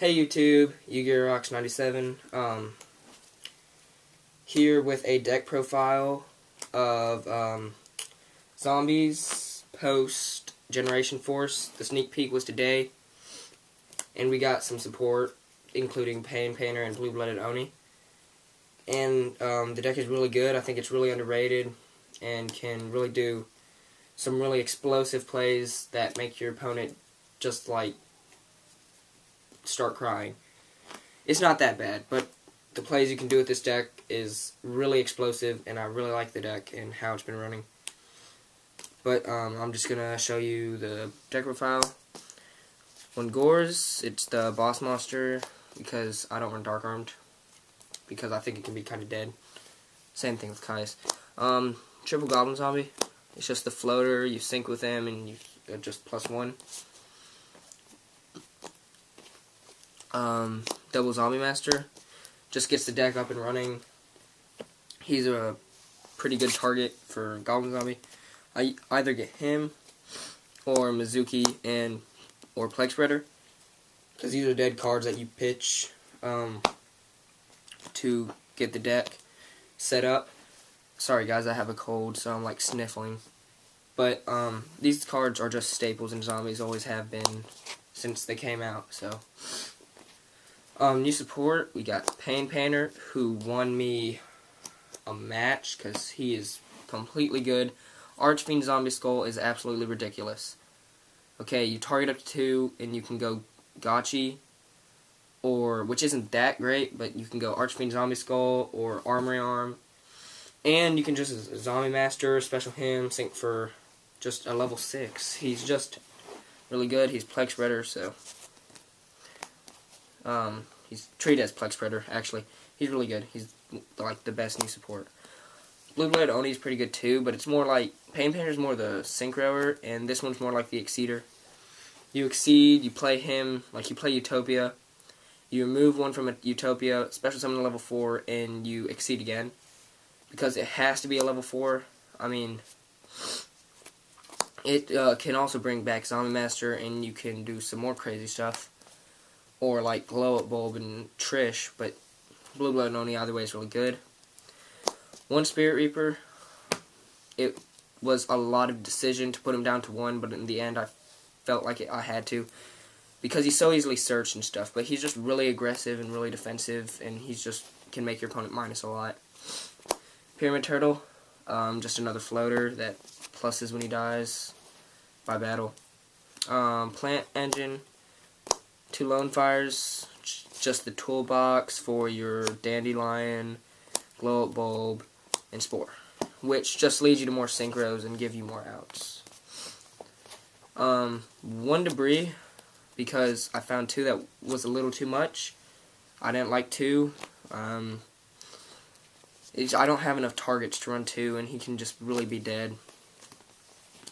Hey YouTube, YugiRox97, here with a deck profile of Zombies post Generation Force. The sneak peek was today, and we got some support, including Pain Painter and Blue Blooded Oni. And the deck is really good. I think it's really underrated, and can really do some really explosive plays that make your opponent just like start crying. It's not that bad, but the plays you can do with this deck is really explosive, and I really like the deck and how it's been running. But I'm just gonna show you the deck profile. On Gores, it's the Boss Monster because I don't run Dark Armed because I think it can be kind of dead. Same thing with Kais. Triple Goblin Zombie. It's just the floater. You sync with them and you just +1. Double Zombie Master just gets the deck up and running. He's a pretty good target for Goblin Zombie. I either get him or Mizuki or Plague Spreader, because these are dead cards that you pitch to get the deck set up. Sorry guys, I have a cold, so I'm like sniffling. But these cards are just staples in Zombies, always have been since they came out. So new support, we got Pain Painter, who won me a match because he is completely good. Archfiend Zombie Skull is absolutely ridiculous. Okay, you target up to 2, and you can go Gotchi, or which isn't that great, but you can go Archfiend Zombie Skull or Armory Arm, and you can just Zombie Master, special him, sync for just a level 6. He's just really good. He's Plague Spreader, so he's treated as Plague Spreader, actually. He's really good. He's like the best new support. Blue Blooded Oni is pretty good too, but it's more like Pain Painter is more the synchroer, and this one's more like the Exceeder. You Exceed, you play him, like you play Utopia, you remove one from a Utopia, special summon to level 4, and you Exceed again. Because it has to be a level 4. I mean, it can also bring back Zombie Master, and you can do some more crazy stuff. Or like Glow Up Bulb and Trish, but Blue Blood Oni either way is really good. One Spirit Reaper, it was a lot of decision to put him down to 1, but in the end I felt like I had to, because he's so easily searched and stuff, but he's just really aggressive and really defensive, and he's just can make your opponent minus a lot. Pyramid Turtle, just another floater that pluses when he dies by battle. Plant Engine, 2 Lone Fires, just the toolbox for your Dandelion, Glow Up Bulb, and Spore, which just leads you to more synchros and give you more outs. 1 Debris, because I found 2 that was a little too much. I didn't like 2. I don't have enough targets to run 2, and he can just really be dead.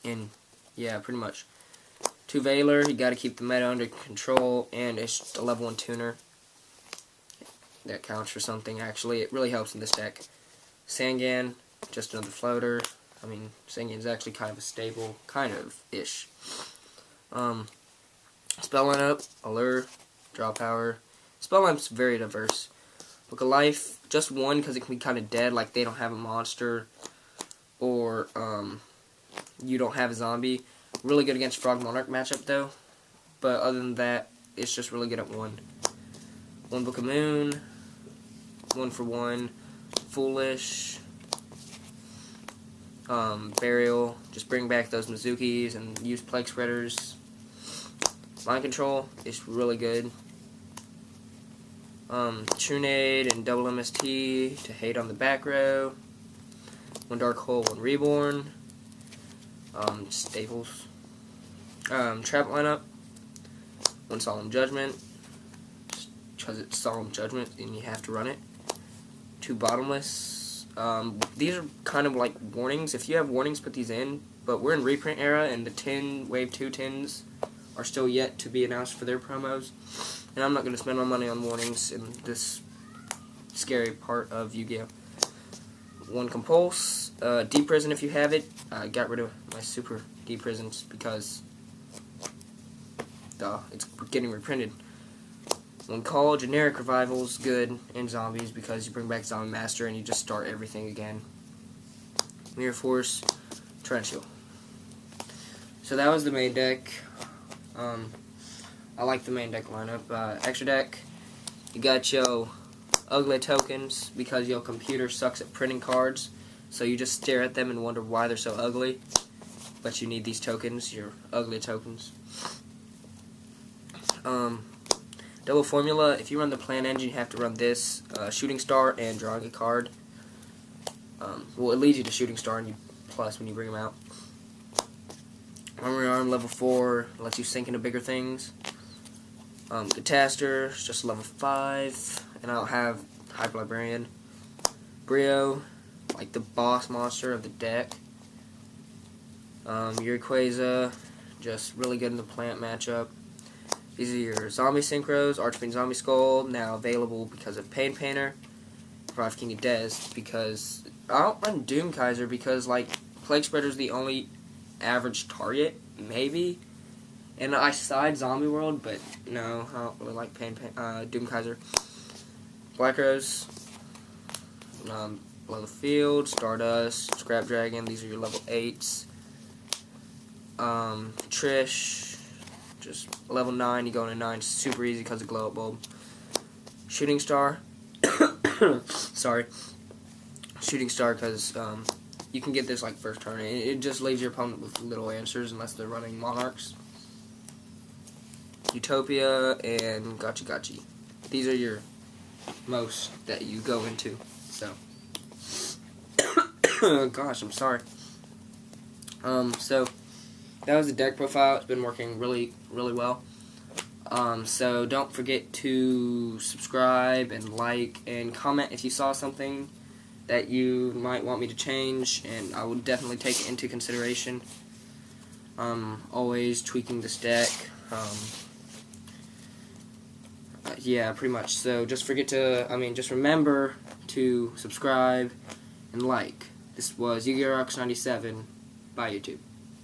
And yeah, pretty much. 2 Veiler, you got to keep the meta under control, and it's just a level 1 tuner. That counts for something, actually. It really helps in this deck. Sangan, just another floater. I mean, Sangan's actually kind of a staple, kind of-ish. Spell lineup, Allure, Draw Power. Spell lineup's very diverse. Book of Life, just 1 because it can be kind of dead, like they don't have a monster, or you don't have a zombie. Really good against Frog Monarch matchup though, but other than that, it's just really good at 1. 1 Book of Moon, 1 for 1, Foolish, Burial, just bring back those Mizukis and use Plague Spreaders. Mind Control is really good. Trunade and Double MST to hate on the back row. 1 Dark Hole, 1 Reborn. Staples. Trap lineup, 1 Solemn Judgment, because it's Solemn Judgment and you have to run it. 2 Bottomless. These are kind of like warnings. If you have warnings, put these in. But we're in reprint era, and the Wave 2 tins are still yet to be announced for their promos. And I'm not going to spend my money on warnings in this scary part of Yu-Gi-Oh! 1 Compulse, Deep Prison if you have it. I got rid of my Super Deep Prisons because it's getting reprinted. When called, generic revival is good in zombies because you bring back Zombie Master and you just start everything again. Mirror Force, Torrential. So that was the main deck. I like the main deck lineup. Extra deck, you got your ugly tokens because your computer sucks at printing cards. So you just stare at them and wonder why they're so ugly. But you need these tokens, your ugly tokens. Double formula, if you run the plan engine, you have to run this, Shooting Star and drawing a card. Well, it leads you to Shooting Star and you plus when you bring them out. Armory Arm, level 4, lets you sink into bigger things. Cataster, it's just level 5, and I don't have Hyper Librarian. Brio, like the boss monster of the deck. Urquiza, just really good in the plant matchup. These are your Zombie Synchros, Archfiend Zombie Skull, now available because of Pain Painter. Revive King of Dez, because I don't run Doom Kaiser because, like, Plague Spreader's the only average target, maybe. And I side Zombie World, but no, I don't really like Doom Kaiser. Black Rose, Below the Field, Stardust, Scrap Dragon, these are your level 8s. Trish, just level 9, you go into 9, super easy because of Glow Up Bulb. Shooting Star, sorry. Shooting Star because you can get this like first turn. It just leaves your opponent with little answers unless they're running Monarchs. Utopia and Gotchi Gotchi. These are your most that you go into. So, gosh, I'm sorry. So that was the deck profile. It's been working really, really well. So don't forget to subscribe and like and comment if you saw something that you might want me to change, and I will definitely take it into consideration. Always tweaking this deck. Yeah, pretty much. So just just remember to subscribe and like. This was Yu-Gi-Oh! Rocks 97 by YouTube.